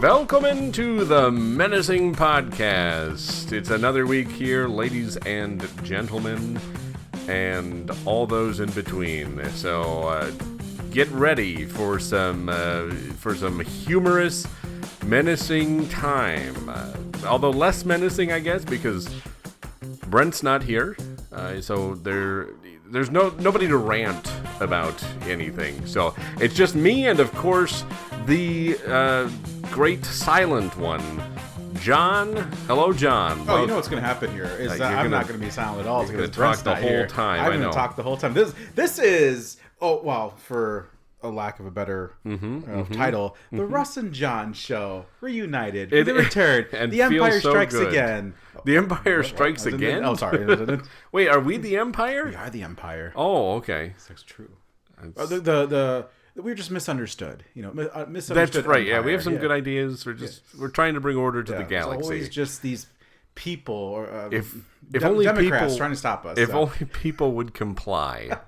Welcome to the Menacing Podcast. It's another week here, ladies and gentlemen, and all those in between. So get ready for some humorous, menacing time. Although less menacing, I guess, because Brent's not here. So there's nobody to rant about anything. So it's just me and, of course, the great silent one, John. Hello, John. Oh, you know what's going to happen here is I'm not going to be silent at all. You're going to talk the whole time. I'm going to talk the whole time. This is, for a lack of a better title, the Russ Jon Show reunited. The return. And the Empire Strikes good. Again. The Empire Strikes Again? Oh, sorry. Wait, are we the Empire? We are the Empire. Oh, okay. That's true. We were just misunderstood. Misunderstood. That's right. Empire. Yeah, we have some good ideas. We're trying to bring order to the galaxy. It's always just these people, or if only Democrats people trying to stop us. If only people would comply.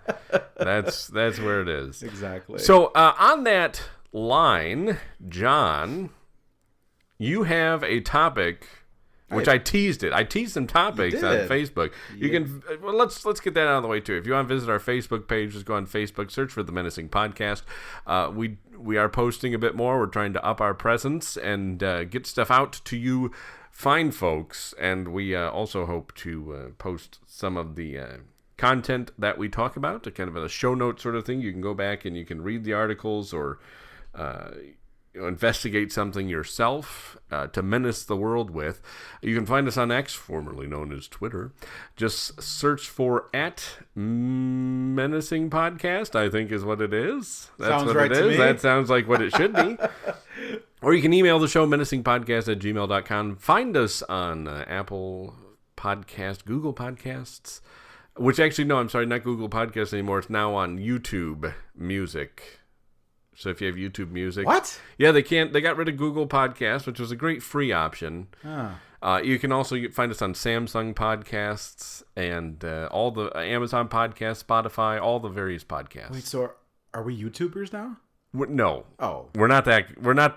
That's where it is. Exactly. So on that line, John, you have a topic. Which I teased it. I teased some topics on Facebook. You can let's get that out of the way too. If you want to visit our Facebook page, just go on Facebook, search for the Menacing Podcast. We are posting a bit more. We're trying to up our presence and get stuff out to you fine folks. And we also hope to post some of the content that we talk about, a kind of a show note sort of thing. You can go back and you can read the articles or investigate something yourself to menace the world with. You can find us on X, formerly known as Twitter. Just search for @Menacing Podcast, I think is what it is. That's sounds what right it to is. me. That sounds like what it should be. Or you can email the show, menacingpodcast@gmail.com. Find us on Apple Podcast, Google Podcasts, which actually, no, I'm sorry, not Google Podcasts anymore. It's now on YouTube Music. So if you have YouTube Music, what? Yeah, they got rid of Google Podcasts, which was a great free option. You can also find us on Samsung Podcasts and all the Amazon Podcasts, Spotify, all the various podcasts. Wait, so are we YouTubers now? No. Oh, we're not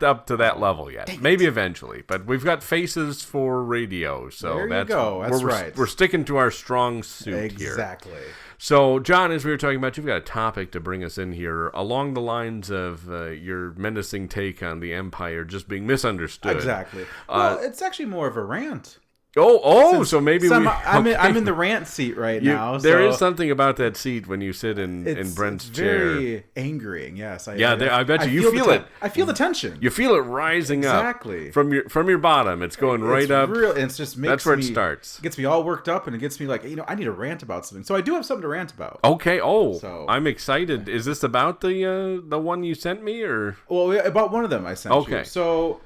up to that level yet. Maybe eventually, but we've got faces for radio, so there you go. That's right. We're sticking to our strong suit here. Exactly. So, John, as we were talking about, you've got a topic to bring us in here along the lines of your menacing take on the Empire just being misunderstood. Exactly. Well, it's actually more of a rant. So maybe I'm in the rant seat right now. There is something about that seat when you sit in Brent's chair. It's very angering, yes. I bet you feel it. I feel the tension. You feel it rising exactly. up from your bottom. It's going right up. It's just makes that's where it starts. It gets me all worked up, and it gets me like, I need to rant about something. So I do have something to rant about. Okay. I'm excited. Is this about the one you sent me, or? Well, about one of them I sent you. Okay. So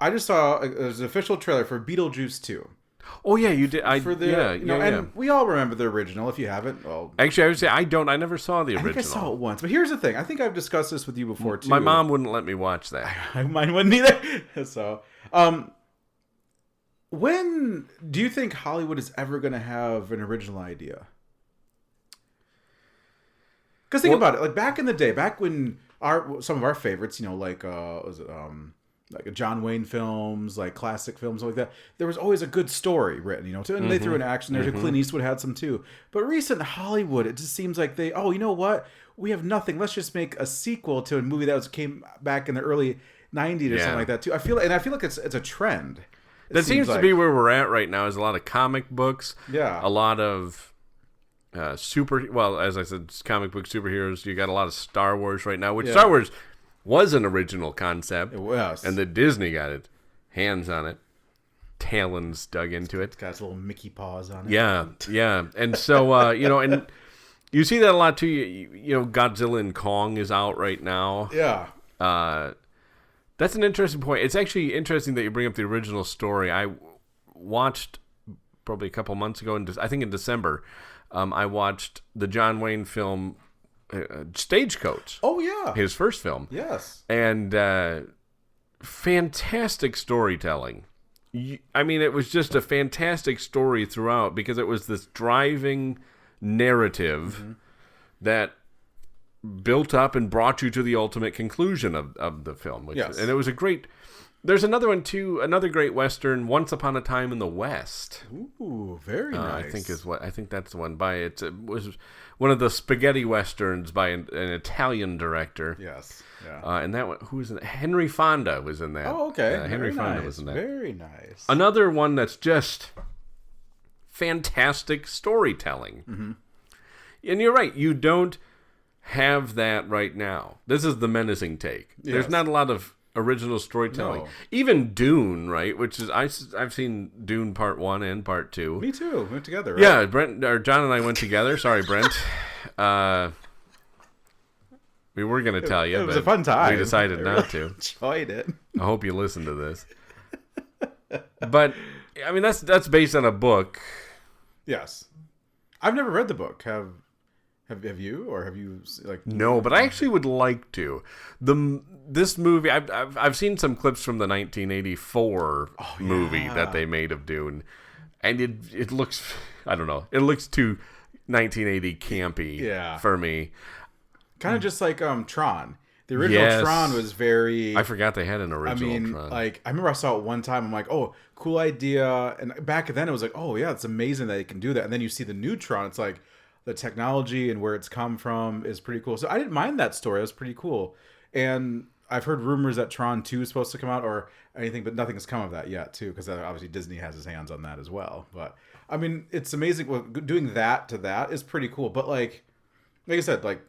I just saw there's an official trailer for Beetlejuice 2. Oh yeah, you did. And we all remember the original. If you haven't, well, actually, I would say I don't. I never saw the original. I think I saw it once, but here's the thing. I think I've discussed this with you before too. My mom wouldn't let me watch that. Mine wouldn't either. So, when do you think Hollywood is ever going to have an original idea? Because think about it. Like back in the day, back when some of our favorites, like like John Wayne films, like classic films like that, there was always a good story written, and they threw in action there. Clint Eastwood had some too. But recent Hollywood, it just seems like you know what? We have nothing. Let's just make a sequel to a movie that came back in the early 90s or something like that too. I feel like it's a trend. That seems to be where we're at right now, is a lot of comic books. Yeah. A lot of as I said, comic book superheroes. You got a lot of Star Wars right now, which Star Wars was an original concept. It was. And then Disney got it, hands on it, talons dug into it. It's got its little Mickey paws on it. Yeah. And so, and you see that a lot too. Godzilla and Kong is out right now. Yeah. That's an interesting point. It's actually interesting that you bring up the original story. I watched probably a couple months ago, I think in December, I watched the John Wayne film Stagecoach. Oh yeah, his first film. Yes, and fantastic storytelling. I mean, it was just a fantastic story throughout because it was this driving narrative that built up and brought you to the ultimate conclusion of the film. Yes. And it was a great... There's another one, too, another great Western, Once Upon a Time in the West. Ooh, very nice. I think that's the one. It was one of the spaghetti Westerns by an Italian director. Yes. Yeah. And that one, who was in it? Henry Fonda was in that. Oh, okay. Henry Fonda was in that. Very nice. Another one that's just fantastic storytelling. Mm-hmm. And you're right, you don't have that right now. This is the menacing take. Yes. There's not a lot of original storytelling. No. Even Dune, right? Which is I've seen Dune Part 1 and Part 2. Me too. We went together, right? Yeah, John and I went together. Sorry, Brent. We were going to tell you, it was but a fun time. we decided not to. Enjoyed it. I hope you listen to this. But I mean, that's based on a book. Yes, I've never read the book. Have you, or have you like? No, but I actually would like to. This movie, I've seen some clips from the 1984 movie that they made of Dune, and it looks, I don't know, it looks too 1980 campy for me. Kind of just like Tron. The original Tron was very... I forgot they had an original Tron. Like, I remember I saw it one time. I'm like, oh, cool idea. And back then it was like, oh, yeah, it's amazing that they can do that. And then you see the new Tron. It's like the technology and where it's come from is pretty cool. So I didn't mind that story. It was pretty cool. And I've heard rumors that Tron 2 is supposed to come out or anything, but nothing has come of that yet, too, because obviously Disney has his hands on that as well. But, I mean, it's amazing. Well, doing that to that is pretty cool. But, like I said, like,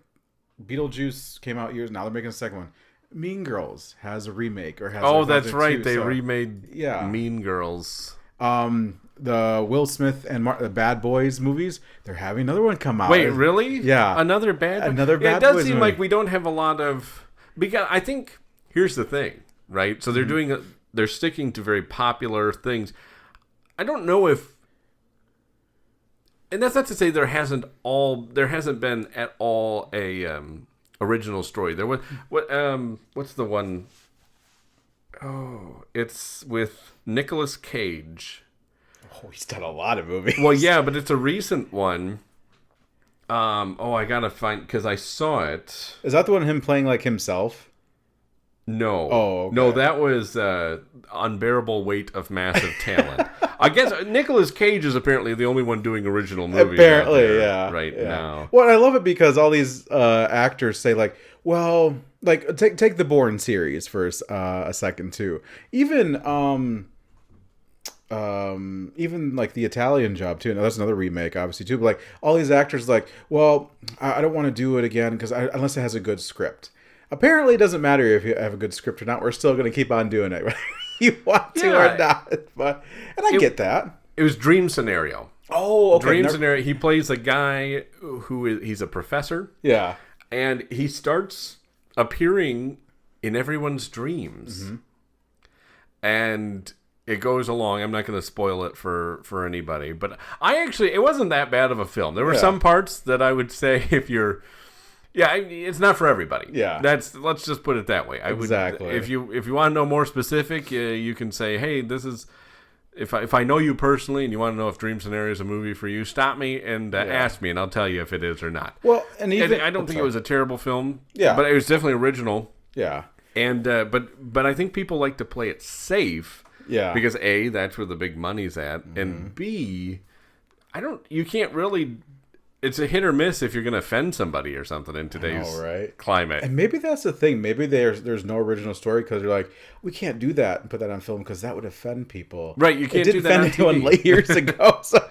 Beetlejuice came out years. Now they're making a second one. Mean Girls has a remake or has. Oh, that's right. They remade Mean Girls. The Will Smith and the Bad Boys movies. They're having another one come out. Wait, really? Yeah, another Bad. It does seem like we don't have a lot of because I think here's the thing, right? So they're sticking to very popular things. I don't know if. And that's not to say there hasn't been at all a original story. There was what's the one? Oh, it's with Nicolas Cage. Oh, he's done a lot of movies. Well, yeah, but it's a recent one. I gotta find because I saw it. Is that the one him playing like himself? No. Oh, okay. No, that was Unbearable Weight of Massive Talent. I guess Nicolas Cage is apparently the only one doing original movies. Apparently, now. Well, I love it because all these actors say like, well, like take the Bourne series for a second too. Even like the Italian Job too. Now that's another remake, obviously too. But like all these actors, like, well, I don't want to do it again because unless it has a good script. Apparently, it doesn't matter if you have a good script or not. We're still going to keep on doing it, whether you want to or not. And I get that. It was Dream Scenario. Oh, okay. Dream Scenario. He plays a guy he's a professor. Yeah. And he starts appearing in everyone's dreams. Mm-hmm. And it goes along. I'm not going to spoil it for anybody. But it wasn't that bad of a film. There were some parts that I would say if you're... Yeah, it's not for everybody. Yeah, let's just put it that way. Exactly. If you want to know more specific, you can say, hey, this is. If I know you personally and you want to know if Dream Scenario is a movie for you, stop me and ask me, and I'll tell you if it is or not. Well, and I don't think it was a terrible film. Yeah, but it was definitely original. Yeah, and but I think people like to play it safe. Yeah, because A, that's where the big money's at, and B, you can't really. It's a hit or miss if you're going to offend somebody or something in today's climate. And maybe that's the thing. Maybe there's no original story because you're like, we can't do that and put that on film because that would offend people. Right, you can't do that on TV. It didn't offend anyone years ago. So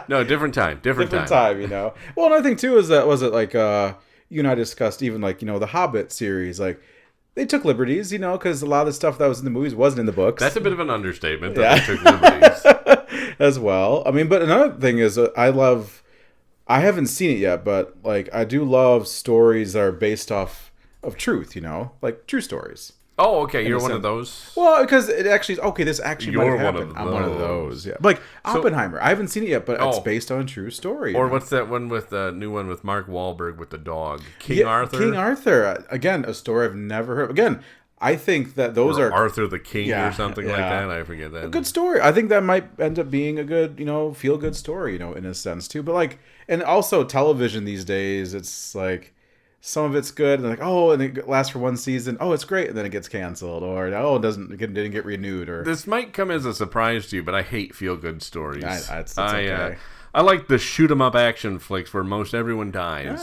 no, different time. Different time, you know. Well, another thing, too, is that, was it like, you and I discussed even like, you know, the Hobbit series, like, they took liberties, you know, because a lot of the stuff that was in the movies wasn't in the books. That's a bit of an understatement that they took liberties. As well. I mean, but another thing is I haven't seen it yet, but like I do love stories that are based off of truth, you know, like true stories. Oh, okay, you're one of those. Well, because it actually this actually might have happened. I'm one of those. Yeah, like Oppenheimer. I haven't seen it yet, but it's based on a true story. Or what's that one with the new one with Mark Wahlberg with the dog, King Arthur? King Arthur. Again, a story I've never heard. Again, I think that those are Arthur the King or something like that. I forget that. A good story. I think that might end up being a good, you know, feel-good story, you know, in a sense too. But like, and also television these days, it's like some of it's good, and they're like, oh, and it lasts for one season. Oh, it's great, and then it gets canceled, or it didn't get renewed, or This might come as a surprise to you, but I hate feel-good stories. It's okay. I like the shoot-'em-up action flicks where most everyone dies,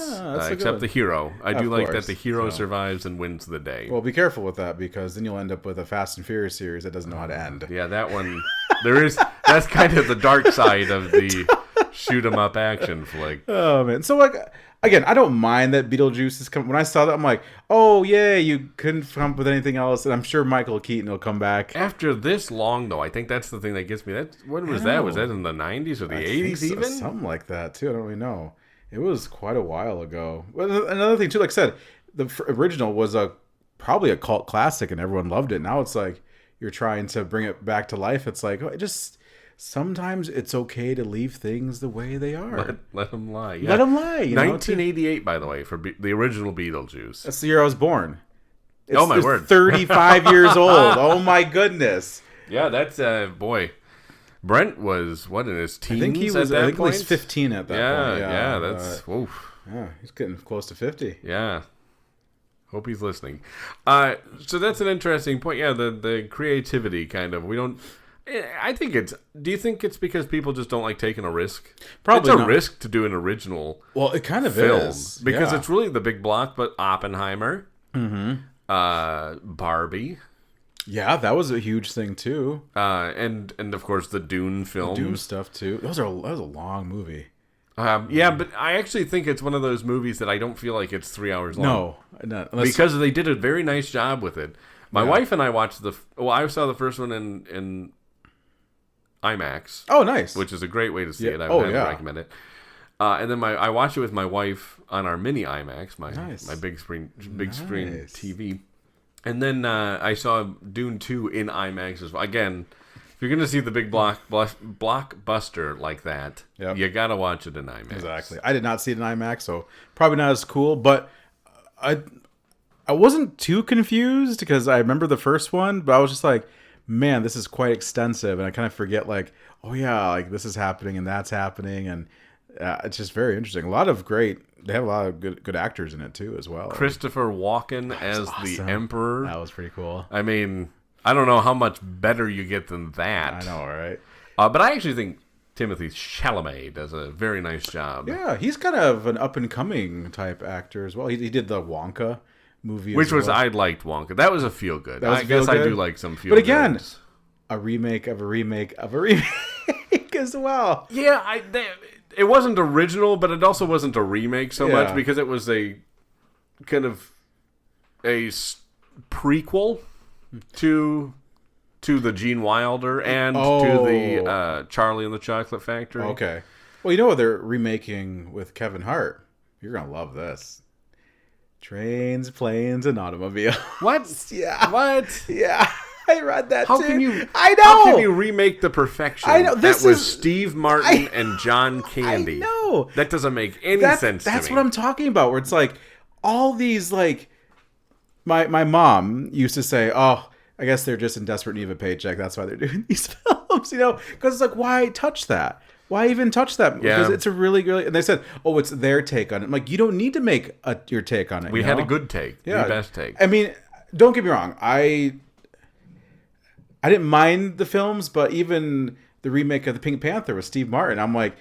except the hero. I do like that the hero survives and wins the day. Well, be careful with that, because then you'll end up with a Fast and Furious series that doesn't know how to end. Yeah, that one. That's kind of the dark side of the shoot-'em-up action flick. Oh man! So like, again, I don't mind that Beetlejuice is coming. When I saw that, I'm like, oh yeah, you couldn't come up with anything else, and I'm sure Michael Keaton will come back. After this long, though, I think that's the thing that gets me. When was that? Was that in the 90s or the 80s even? Something like that too. I don't really know. It was quite a while ago. Well, another thing too, like I said, the original was probably a cult classic, and everyone loved it. Now it's like you're trying to bring it back to life. It's like sometimes it's okay to leave things the way they are. Let them lie. Yeah. Let them lie. 1988, by the way, for the original Beetlejuice. That's the year I was born. Oh my word! 35 years old. Oh my goodness. Yeah, that's boy. Brent was in his teens? I think he was. At least 15 at that point. Yeah, that's oof. Yeah, he's getting close to 50. Yeah. Hope he's listening. So that's an interesting point. Yeah, the creativity kind of. I think it's. Do you think it's because people just don't like taking a risk? Probably it's a not. risk to do an original. Well, it kind of film is because it's really the big block. But Oppenheimer, Barbie, yeah, that was a huge thing too. and of course the Dune film, Dune stuff too. That was a long movie. Yeah, but I actually think it's one of those movies that I don't feel like it's 3 hours long. No, not, because they did a very nice job with it. My wife and I watched I saw the first one in IMAX. Oh, nice. Which is a great way to see it. I would recommend it. And then I watched it with my wife on our mini IMAX, my big screen TV. And then I saw Dune 2 in IMAX as well. Again, if you're going to see the big blockbuster like that, you got to watch it in IMAX. Exactly. I did not see it in IMAX, so probably not as cool. But I wasn't too confused because I remember the first one, but I was just like, man, this is quite extensive, and I kind of forget, like, oh yeah, like this is happening and that's happening, and it's just very interesting. They have a lot of good actors in it too, as well. Christopher Walken as the Emperor. That was pretty cool. I mean, I don't know how much better you get than that. I know, right? But I actually think Timothée Chalamet does a very nice job. Yeah, he's kind of an up and coming type actor as well. He did the Wonka movie, I liked Wonka. That was a feel good. I guess I do like some feel good. But again, a remake of a remake of a remake as well. Yeah, it wasn't original, but it also wasn't a remake so much because it was a kind of a prequel to the Gene Wilder and to the Charlie and the Chocolate Factory. Okay. Well, you know what they're remaking with Kevin Hart? You're gonna love this. Trains, Planes, and Automobiles. What? Yeah. What? Yeah. I read that how too. Can you? I know. How can you remake The Perfection? I know. That was Steve Martin and John Candy. I know. That doesn't make any sense to me. That's what I'm talking about, where it's like all these, like, my mom used to say, oh, I guess they're just in desperate need of a paycheck. That's why they're doing these films, because it's like, why touch that? Why even touch that? Because it's a really, really... And they said, oh, it's their take on it. I'm like, you don't need to make your take on it. We had a good take. The best take. I mean, don't get me wrong. I didn't mind the films, but even the remake of the Pink Panther with Steve Martin, I'm like,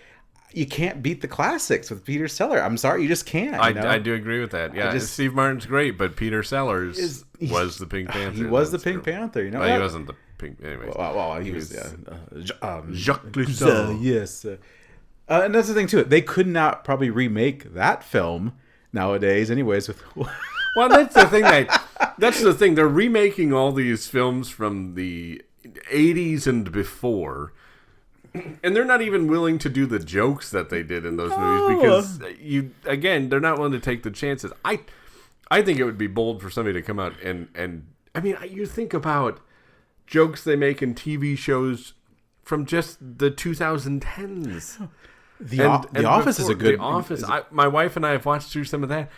you can't beat the classics with Peter Sellers. I'm sorry, you just can't. I do agree with that. Yeah, Steve Martin's great, but Peter Sellers was the Pink Panther. He was the Pink Panther. Well, he wasn't the Pink. Anyways, well, he was Jacques Cousteau. Yes, and that's the thing too. They could not probably remake that film nowadays, anyways. Well, that's the thing. That's the thing. They're remaking all these films from the 80s and before. And they're not even willing to do the jokes that they did in those movies because they're not willing to take the chances. I think it would be bold for somebody to come out and I mean, you think about jokes they make in TV shows from just the 2010s. The Office is a good... The Office. My wife and I have watched through some of that.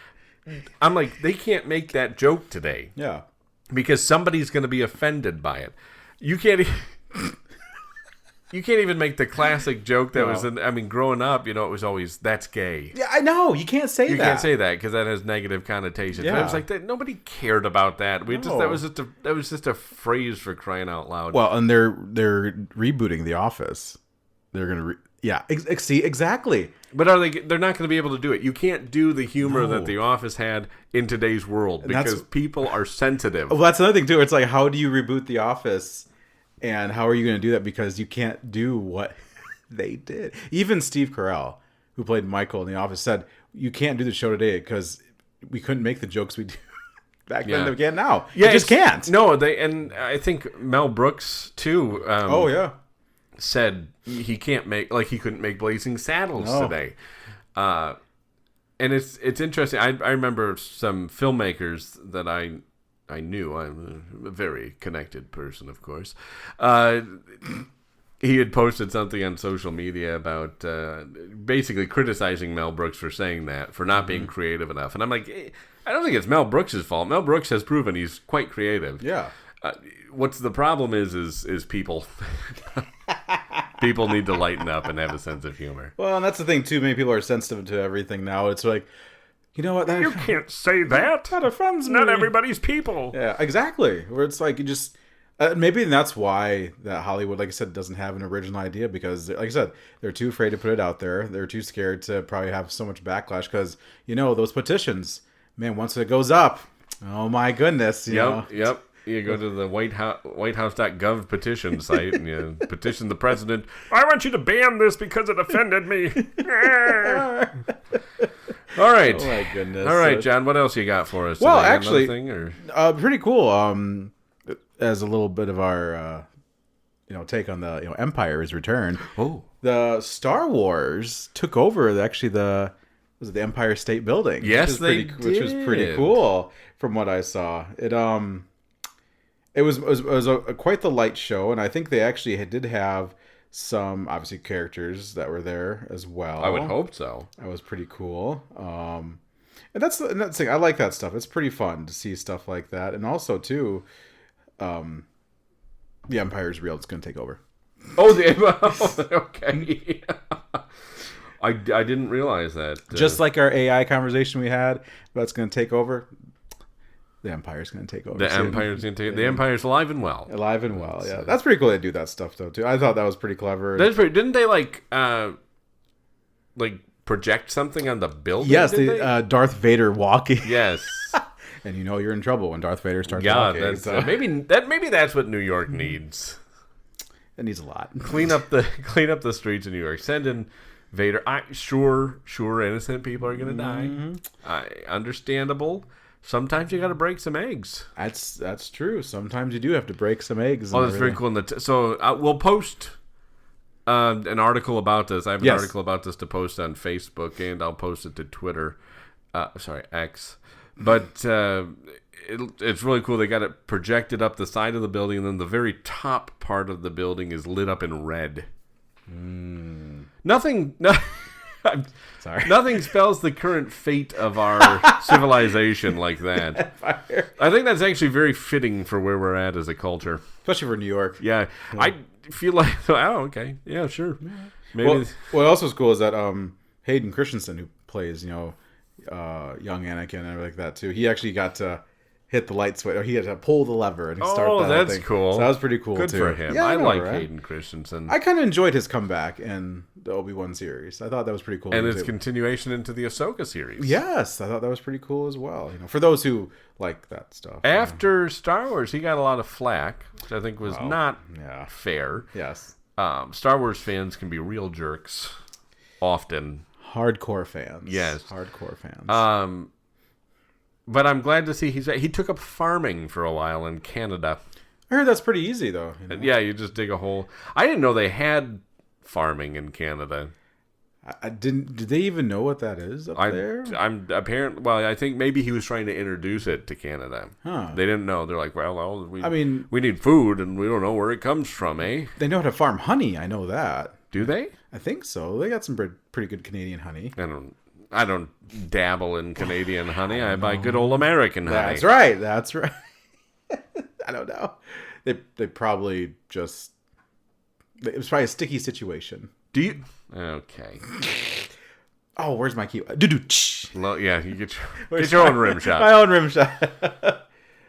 I'm like, they can't make that joke today. Yeah. Because somebody's going to be offended by it. You can't... You can't even make the classic joke that was in. I mean, growing up, it was always that's gay. Yeah, I know. You can't say that. You can't say that because that has negative connotations. Yeah. But it was like that. Nobody cared about that. That was just a phrase for crying out loud. Well, and they're rebooting The Office. They're gonna see exactly. But they're not going to be able to do it. You can't do the humor that The Office had in today's world because people are sensitive. Well, that's another thing too. It's like, how do you reboot The Office? And how are you going to do that? Because you can't do what they did. Even Steve Carell, who played Michael in The Office, said, you can't do the show today because we couldn't make the jokes we do back then again now. Yeah, you just can't. No, and I think Mel Brooks, too, said he can't he couldn't make Blazing Saddles today. And it's interesting. I remember some filmmakers that I knew. I'm a very connected person, of course. He had posted something on social media about basically criticizing Mel Brooks for saying that, for not being creative enough. And I'm like, I don't think it's Mel Brooks' fault. Mel Brooks has proven he's quite creative. Yeah. What's the problem is people. People need to lighten up and have a sense of humor. Well, and that's the thing, too. Many people are sensitive to everything now. It's like, you know what? You can't say that. That offends me. Not everybody's people. Yeah, exactly. Where it's like you just... maybe that's why that Hollywood, like I said, doesn't have an original idea because, like I said, they're too afraid to put it out there. They're too scared to probably have so much backlash because, those petitions, man, once it goes up, oh my goodness. Yep. You go to the whitehouse.gov petition site and you petition the president. I want you to ban this because it offended me. All right. Oh my goodness. All right, John, what else you got for us? Well, today? actually, thing, or? Pretty cool. As a little bit of our, take on the Empire's return. Oh, the Star Wars took over the Empire State Building. Yes, which was pretty cool from what I saw. It was quite the light show, and I think they actually did have some obviously characters that were there as well. I would hope so. That was pretty cool. And that's the thing. I like that stuff. It's pretty fun to see stuff like that, and also too. The Empire's real. It's going to take over. Okay. I didn't realize that. Just like our AI conversation we had, that's going to take over. The Empire's going to take over. The Empire's alive and well. Alive and well. Yeah, that's pretty cool. They do that stuff though too. I thought that was pretty clever. Didn't they project something on the building? Yes, Darth Vader walking. Yes. And you're in trouble when Darth Vader starts talking. Maybe that's what New York needs. It needs a lot. Clean up the streets of New York. Send in Vader. Sure, innocent people are going to die. Understandable. Sometimes you got to break some eggs. That's true. Sometimes you do have to break some eggs. Oh, that's very cool. So we'll post an article about this. I have an article about this to post on Facebook, and I'll post it to Twitter. X. But it's really cool. They got it projected up the side of the building, and then the very top part of the building is lit up in red. Nothing spells the current fate of our civilization like that. I think that's actually very fitting for where we're at as a culture. Especially for New York. Yeah. I feel like, okay. Yeah, sure. Maybe. Well, what else was cool is that Hayden Christensen, who plays, young Anakin and everything like that too, he actually got to hit the light switch, or he had to pull the lever and start that thing. Cool. So that was pretty cool. Good too. for him. Yeah, I like right? Hayden Christensen. I kind of enjoyed his comeback in the Obi-Wan series. I thought that was pretty cool. And its continuation into the Ahsoka series. Yes, I thought that was pretty cool as well. For those who like that stuff. After Star Wars, he got a lot of flack, which I think was not fair. Yes. Star Wars fans can be real jerks often. Hardcore fans. Yes. Hardcore fans. But I'm glad to see he took up farming for a while in Canada. I heard that's pretty easy, though. Yeah, you just dig a hole. I didn't know they had farming in Canada. I didn't. Did they even know what that is up there? I think maybe he was trying to introduce it to Canada. Huh. They didn't know. They're like, we need food, and we don't know where it comes from, eh? They know how to farm honey. I know that. Do they? I think so. They got some pretty good Canadian honey. I don't dabble in Canadian honey. I buy good old American honey. That's right. I don't know. They probably just It was probably a sticky situation. Do you? Okay. Oh, where's my key? Well, yeah, you get your own rim shot. My own rim shot.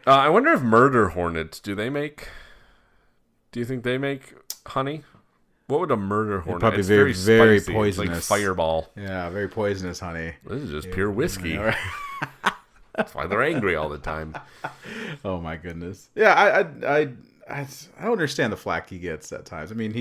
I wonder if murder hornets, do you think they make honey? What would a murder hornet? Probably it's very spicy. poisonous. It's like Fireball. Yeah, very poisonous honey. This is just pure whiskey. That's why they're angry all the time. Oh my goodness. Yeah, I don't understand the flack he gets at times. I mean,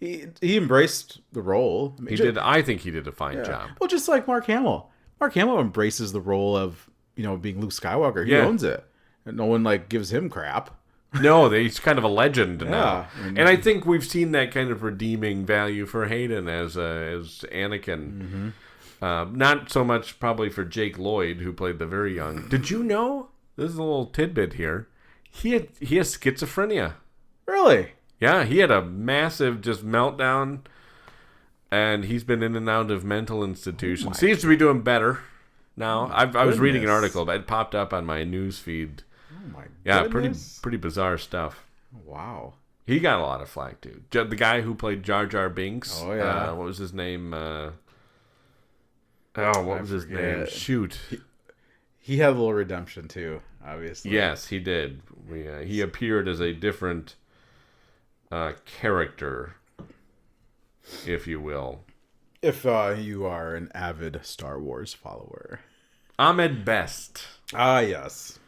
he embraced the role. I mean, I think he did a fine job. Well, just like Mark Hamill. Mark Hamill embraces the role of, being Luke Skywalker. He owns it. And no one gives him crap. No, he's kind of a legend now. And I think we've seen that kind of redeeming value for Hayden as Anakin. Mm-hmm. Not so much probably for Jake Lloyd, who played the very young. Did you know? This is a little tidbit here. He has schizophrenia. Really? Yeah, he had a massive just meltdown, and he's been in and out of mental institutions. Seems to be doing better now. I was reading an article, but it popped up on my news feed. Oh my goodness. Pretty bizarre stuff. Wow. He got a lot of flack too. The guy who played Jar Jar Binks. Oh yeah. What was his name? What was his name? Shoot. He had a little redemption too, obviously. Yes, he did. He appeared as a different character, if you will. If you are an avid Star Wars follower. Ahmed Best. Ah, yes.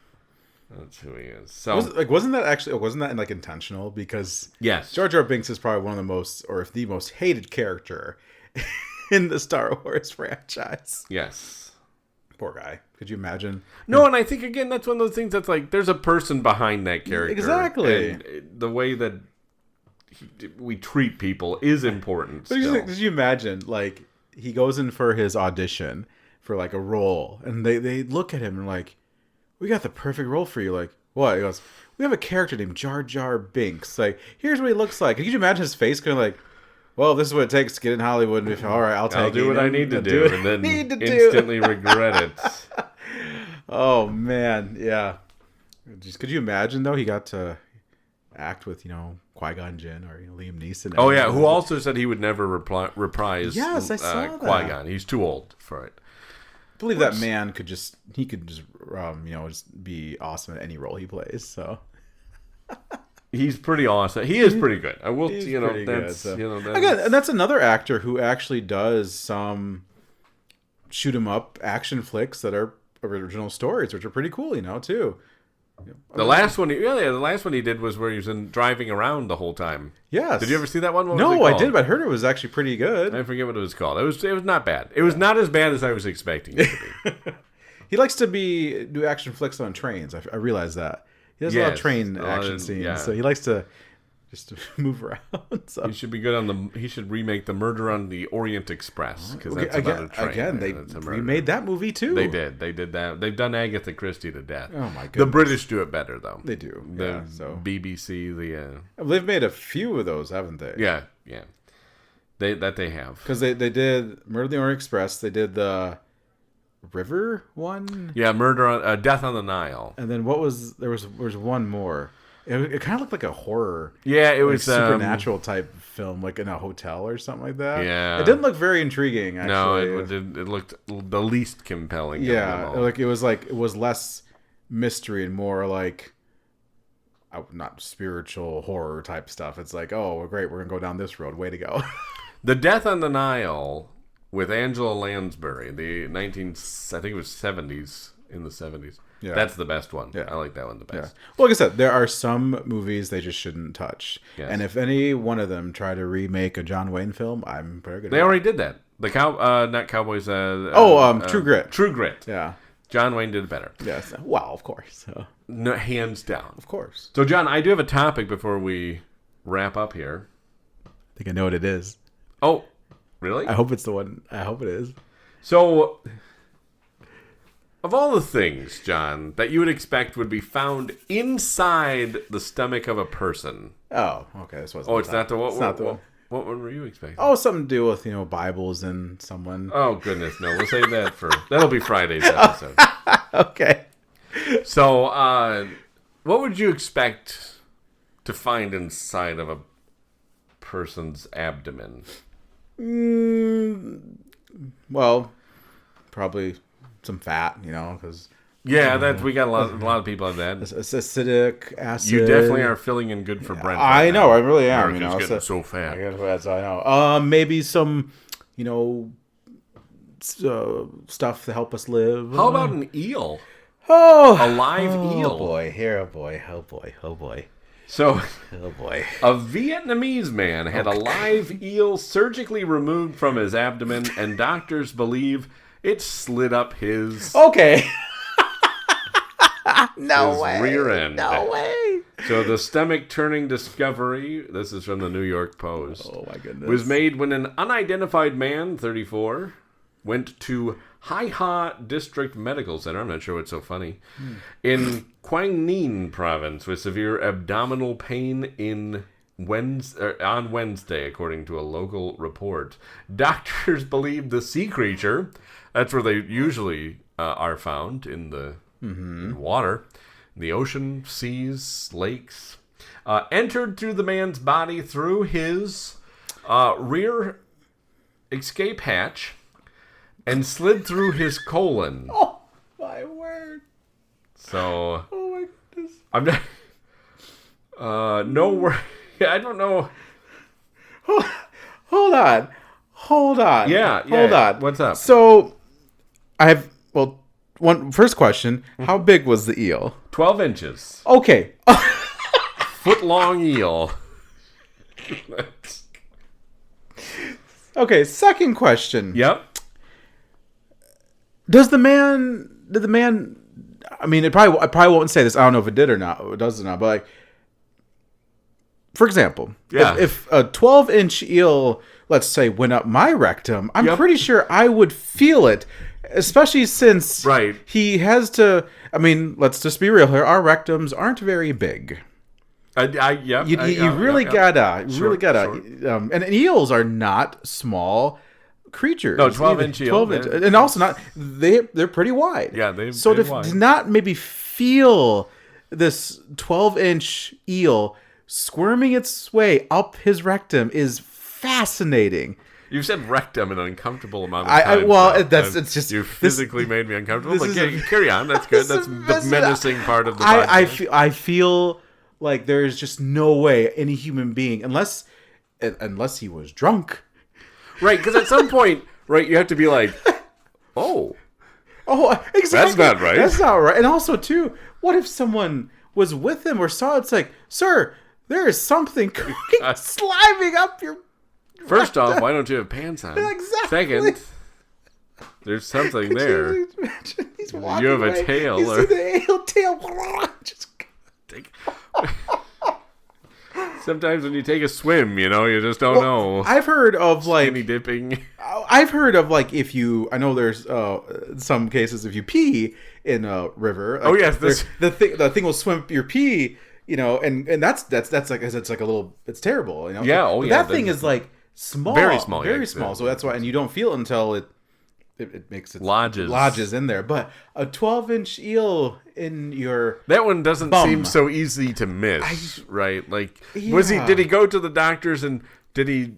That's who he is. So, wasn't that intentional? Because yes, Jar Jar Binks is probably one of the most, or if the most hated character in the Star Wars franchise. Yes. Poor guy. Could you imagine? No, and I think again that's one of those things that's there's a person behind that character. Exactly. And the way that we treat people is important. But could you imagine? He goes in for his audition for a role, and they look at him and we got the perfect role for you. What? He goes, we have a character named Jar Jar Binks. Here's what he looks like. Could you imagine his face going well, this is what it takes to get in Hollywood. All right, I'll do what I need to do, and then instantly regret it. Oh, man. Yeah. Could you imagine, though, he got to act with, Qui-Gon Jinn or Liam Neeson? Oh, yeah, who also said he would never reprise Yes, I saw that. Qui-Gon. He's too old for it. I believe that man could just be awesome at any role he plays. So he's pretty awesome. He is pretty good. I will, he's pretty that's good, again, and that's another actor who actually does some shoot 'em up action flicks that are original stories, which are pretty cool, too. The last one he did was where he was driving around the whole time. Yes. Did you ever see that one? No, I did, but I heard it was actually pretty good. I forget what it was called. It was not bad. It was not as bad as I was expecting it to be. He likes to do action flicks on trains. I realize that. He does a lot of train action scenes, so he likes to just move around. So. He should be good he should remake the Murder on the Orient Express, because that's about a train. Again, they remade that movie too. They did that. They've done Agatha Christie to death. Oh my goodness. The British do it better though. They do. The BBC, they've made a few of those, haven't they? Yeah. They have. Because they did Murder on the Orient Express. They did the River one. Yeah, Death on the Nile. And then there was one more. It kind of looked like a horror. Yeah, it was supernatural type film, in a hotel or something like that. Yeah, it didn't look very intriguing. Actually, no, it looked the least compelling. Yeah, it was less mystery and more not spiritual horror type stuff. It's oh, great, we're gonna go down this road. Way to go. The Death on the Nile with Angela Lansbury, I think it was 70s, in the 70s. Yeah. That's the best one. Yeah. I like that one the best. Yeah. Well, like I said, there are some movies they just shouldn't touch. Yes. And if any one of them try to remake a John Wayne film, I'm very good at it. They already did that. Not Cowboys. True Grit. True Grit. Yeah. John Wayne did it better. Yes. Well, of course. No, hands down. Of course. So, John, I do have a topic before we wrap up here. I think I know what it is. Oh, really? I hope it's the one. I hope it is. So, of all the things, John, that you would expect would be found inside the stomach of a person. Oh, okay. This wasn't. Oh, it's not the one. It's not the one. What were you expecting? Oh, something to do with Bibles and someone. Oh goodness, no. We'll save that that'll be Friday's episode. Okay. So, what would you expect to find inside of a person's abdomen? Well, probably some fat, because Yeah, we got a lot of people have that. acidic acid. You definitely are filling in good for Brent. I know, I really am. America's getting so fat. I guess I know. Maybe some, stuff to help us live. How about an eel? Oh, a live eel. Oh boy, oh boy. So, oh boy. A Vietnamese man had a live eel surgically removed from his abdomen, and doctors believe it slid up his okay. his rear end. No way. So the stomach-turning discovery, this is from the New York Post, oh my goodness, was made when an unidentified man, 34, went to Hai Ha District Medical Center, I'm not sure what's so funny, in Quang Ninh province with severe abdominal pain on Wednesday, according to a local report. Doctors believe the sea creature, that's where they usually are found, in the water, the ocean, seas, lakes, entered through the man's body through his rear escape hatch and slid through his colon. Oh, my word. So, oh, my goodness. I'm not... no worry. I don't know. Hold on. Yeah. Hold on. What's up? So, first question. How big was the eel? 12 inches. Okay. Foot-long eel. Okay, second question. Yep. Did the man, I mean, I probably won't say this. I don't know if it did or not, or it does or not, but like, for example, if a 12-inch eel, let's say, went up my rectum, I'm pretty sure I would feel it, especially since he has to, I mean, let's just be real here, our rectums aren't very big. You really gotta, and eels are not small creatures. No, 12-inch eel. 12-inch, and also not, they're pretty wide. Yeah, they're wide. To not maybe feel this 12-inch eel squirming its way up his rectum is fascinating. You've said rectum an uncomfortable amount of times. It's just... You physically made me uncomfortable. But carry on. That's good. That's the menacing part of the podcast. I feel like there's just no way any human being, unless he was drunk. Right, because at some point, you have to be like, oh, exactly. That's not right. That's not right. And also, too, what if someone was with him or saw it's like, sir, there is something sliding up your... First off, why don't you have pants on? Exactly. Second, there's something there. You have a tail. You see the tail. Just... Sometimes when you take a swim, you just don't know. I've heard of skinny dipping. I've heard of if you. I know there's some cases if you pee in a river. The thing will swim up your pee. And that's like it's like a little. It's terrible. Yeah. That thing is like small, very small, very small. So that's why, and you don't feel it until it makes it lodges in there. But a 12-inch eel in your that one doesn't seem so easy to miss, right? Like, did he go to the doctors and did he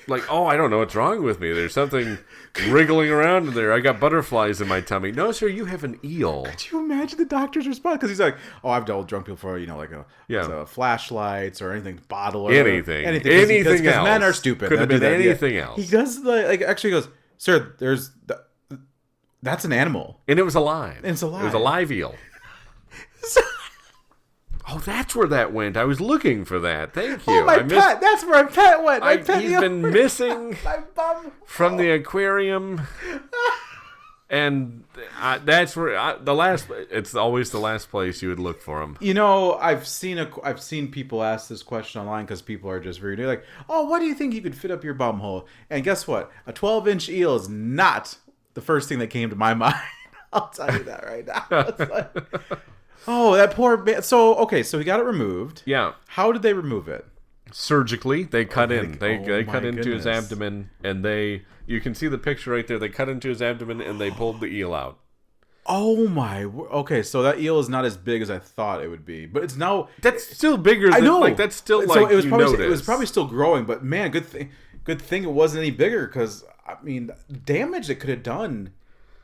I don't know what's wrong with me? There's something wriggling around in there. I got butterflies in my tummy. No, sir, you have an eel. Could you imagine the doctor's response? Because he's like, I've dealt with drunk people before, flashlights or anything, bottle or anything else. Because men are stupid. Could have been anything else. He does actually goes, sir, that's an animal. And it was alive. It's alive. It was a live eel. Oh, that's where that went. I was looking for that. Thank you. Oh, pet. That's where my pet went. He's been missing from the aquarium. And that's where it's always the last place you would look for him. I've seen people ask this question online because people are just very like, what do you think you could fit up your bum hole? And guess what? A 12-inch eel is not the first thing that came to my mind. I'll tell you that right now. That poor man. So he got it removed. Yeah. How did they remove it? Surgically, they cut in. They cut into his abdomen, and you can see the picture right there. They cut into his abdomen, and they pulled the eel out. Oh my. Okay, so that eel is not as big as I thought it would be, but it's now. That's still bigger. Than, I know. Like that's still so like it was you probably notice. it was probably still growing, but man, good thing it wasn't any bigger because I mean, damage it could have done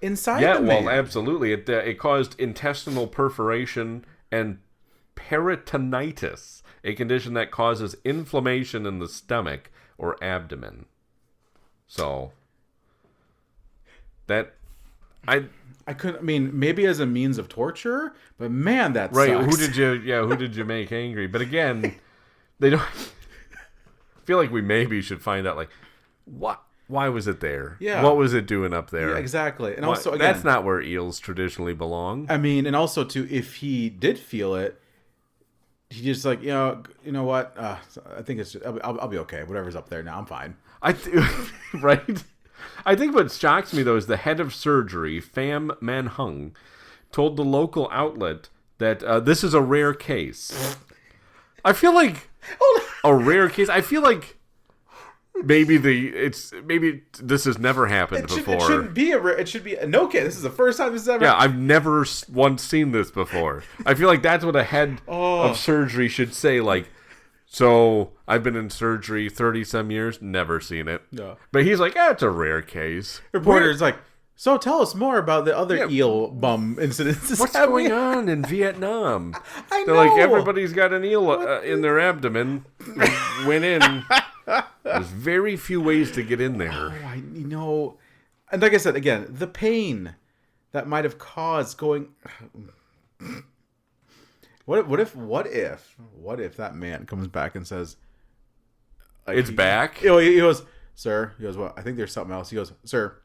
inside. Yeah, the man. well, absolutely. It caused intestinal perforation and peritonitis, a condition that causes inflammation in the stomach or abdomen. So that I couldn't. I mean, maybe as a means of torture, but man, that right. sucks. Who did you make angry? But again, they don't. I feel like we maybe should find out like what. Why was it there? Yeah. What was it doing up there? Yeah, exactly. And Why- also, again, that's not where eels traditionally belong. I mean, and also too, if he did feel it, he just like you know what? I think it's. I'll be okay. Whatever's up there now, I'm fine. Right? I think what shocks me, though, is the head of surgery, Pham Man Hung, told the local outlet that this is a rare case. I feel like a rare case. I feel like maybe this has never happened before. It shouldn't be it should be a no case. This is the first time this has ever. Yeah, I've never once seen this before. I feel like that's what a head of surgery should say. Like, so I've been in surgery 30-some years, never seen it. No. But he's like, it's a rare case. Reporter's like, so tell us more about the other eel bum incidents. What's going on in Vietnam? I They're know. like, everybody's got an eel in their abdomen. Went in. There's very few ways to get in there. Oh, you know, and like I said again, the pain that might have caused going. What if that man comes back and says, like, It's back? He goes, sir. He goes, well, I think there's something else. He goes, sir.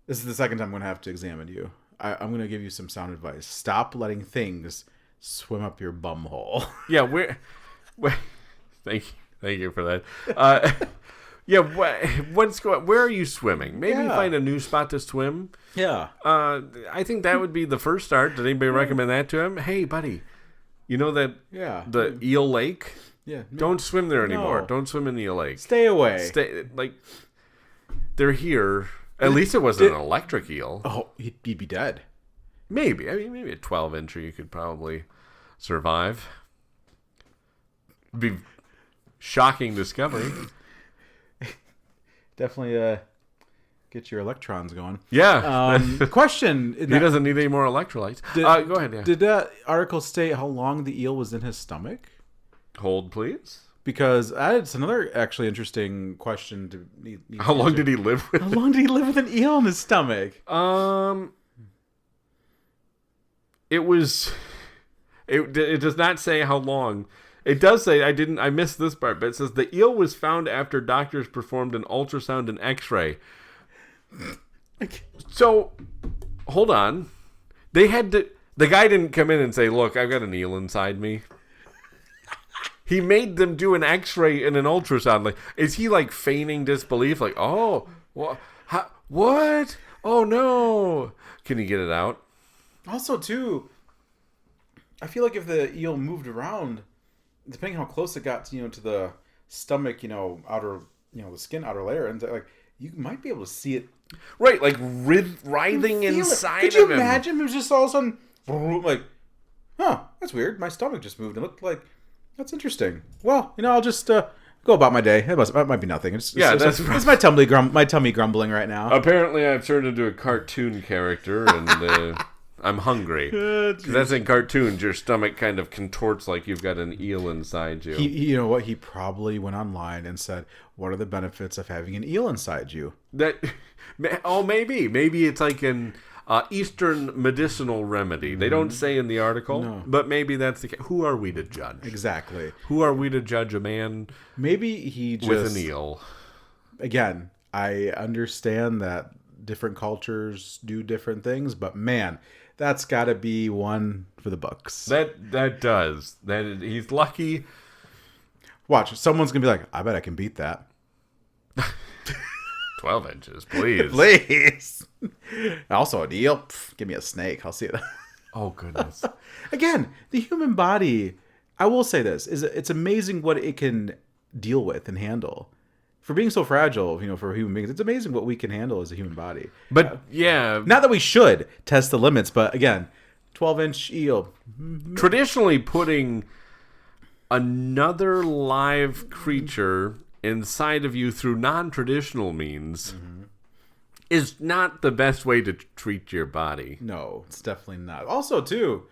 This is the second time I'm going to have to examine you. I'm going to give you some sound advice. Stop letting things swim up your bum hole. Yeah, thank you for that. Yeah, where are you swimming? Maybe Yeah. find a new spot to swim. Yeah. I think that would be the first start. Did anybody recommend that to him? Hey, buddy, you know that the Eel Lake? Yeah. Don't swim there anymore. No. Don't swim in the Eel Lake. Stay away. They're here. At least it wasn't an electric eel. Oh, he'd be dead. Maybe. I mean, maybe a 12-incher you could probably survive. Be shocking discovery. Definitely get your electrons going. Yeah. Question. He doesn't need any more electrolytes. Go ahead. Yeah. Did that article state how long the eel was in his stomach? Hold, please. Because that's another actually interesting question to need How long did he live with? How long did he live with an eel in his stomach? It was. It does not say how long. It does say I missed this part, but it says the eel was found after doctors performed an ultrasound and X-ray. So, hold on. They had to. The guy didn't come in and say, "Look, I've got an eel inside me." He made them do an X-ray and an ultrasound. Like, is he like feigning disbelief? Like, oh, what? Oh no! Can you get it out? Also, too, I feel like if the eel moved around, depending how close it got to to the stomach, outer, the skin outer layer, and like you might be able to see it. Right, like writhing inside Could you of him. imagine? It was just all of a sudden, like, huh? That's weird. My stomach just moved. It looked like. That's interesting. Well, I'll just go about my day. That might be nothing. It's my tummy grumbling right now. Apparently, I've turned into a cartoon character, and I'm hungry. Because that's in cartoons. Your stomach kind of contorts like you've got an eel inside you. You know what? He probably went online and said, "What are the benefits of having an eel inside you?" Maybe it's like an Eastern medicinal remedy. They don't say in the article, but maybe that's the case. Who are we to judge? Exactly. Who are we to judge a man? Maybe he just with an eel. Again, I understand that different cultures do different things, but man, that's got to be one for the books. That does. He's lucky. Watch, someone's gonna be like, "I bet I can beat that." 12 inches, please. Please. Also, an eel. Give me a snake. I'll see it. Oh, goodness. Again, the human body, I will say this, it's amazing what it can deal with and handle. for being so fragile, for human beings, it's amazing what we can handle as a human body. But yeah, Not that we should test the limits, but again, 12-inch eel. Traditionally, putting another live creature inside of you through non-traditional means is not the best way to treat your body. No, it's definitely not. Also, too,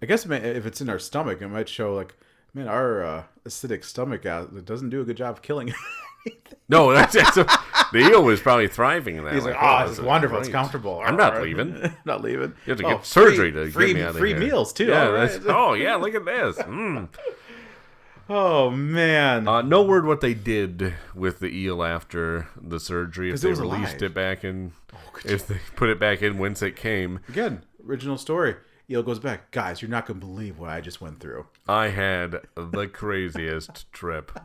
I guess if it's in our stomach, it might show like, man, our acidic stomach doesn't do a good job of killing anything. No, the eel was probably thriving in that. He's like, oh, it's wonderful, it's comfortable. I'm not leaving. Not leaving. You have to get surgery to get me out of free here. meals too. Yeah, right. oh yeah, look at this. Oh man. No word what they did with the eel after the surgery. If they released alive. it back in, if they put it back in whence it came. Again, original story. Eel goes back. Guys, you're not gonna believe what I just went through. I had the craziest trip.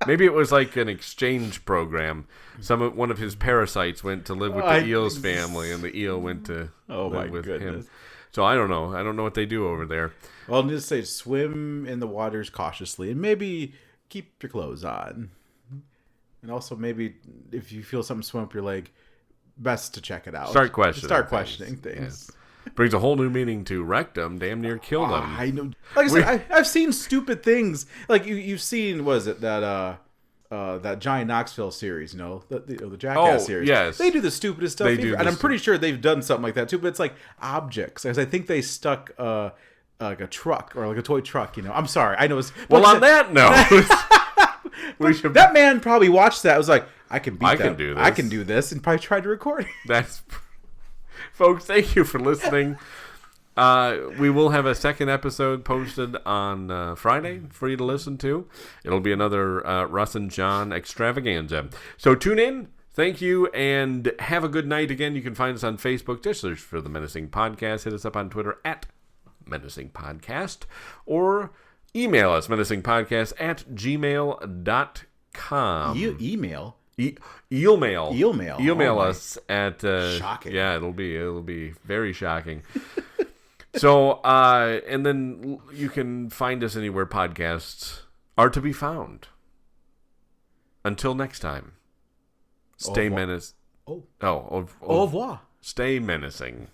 Maybe it was like an exchange program. One of his parasites went to live with the eel's family, and the eel went to live with him. So I don't know. I don't know what they do over there. Well, I'll just say swim in the waters cautiously, and maybe keep your clothes on. And also maybe if you feel something swim up your leg, best to check it out. Start questioning things. Yeah. Brings a whole new meaning to rectum. Damn near killed him. I know. Like I said, I've seen stupid things. Like you've seen, what is it, that Johnny Knoxville series, the Jackass series. Yes. They do the stupidest stuff. And I'm pretty sure they've done something like that too. But it's like objects, because I think they stuck like a truck or like a toy truck. I'm sorry. I know. Well, on that note, that man probably watched that. I was like, I can do this. I can do this, and probably tried to record it. Folks, thank you for listening. We will have a second episode posted on Friday for you to listen to. It'll be another Russ and Jon extravaganza. So tune in. Thank you, and have a good night. Again, you can find us on Facebook. Just search for The Menacing Podcast. Hit us up on Twitter at Menacing Podcast, or email us, menacingpodcast@gmail.com. Email? Email. Email us at... shocking. Yeah, it'll be very shocking. So, and then you can find us anywhere podcasts are to be found. Until next time, stay menacing. Au revoir. Stay menacing.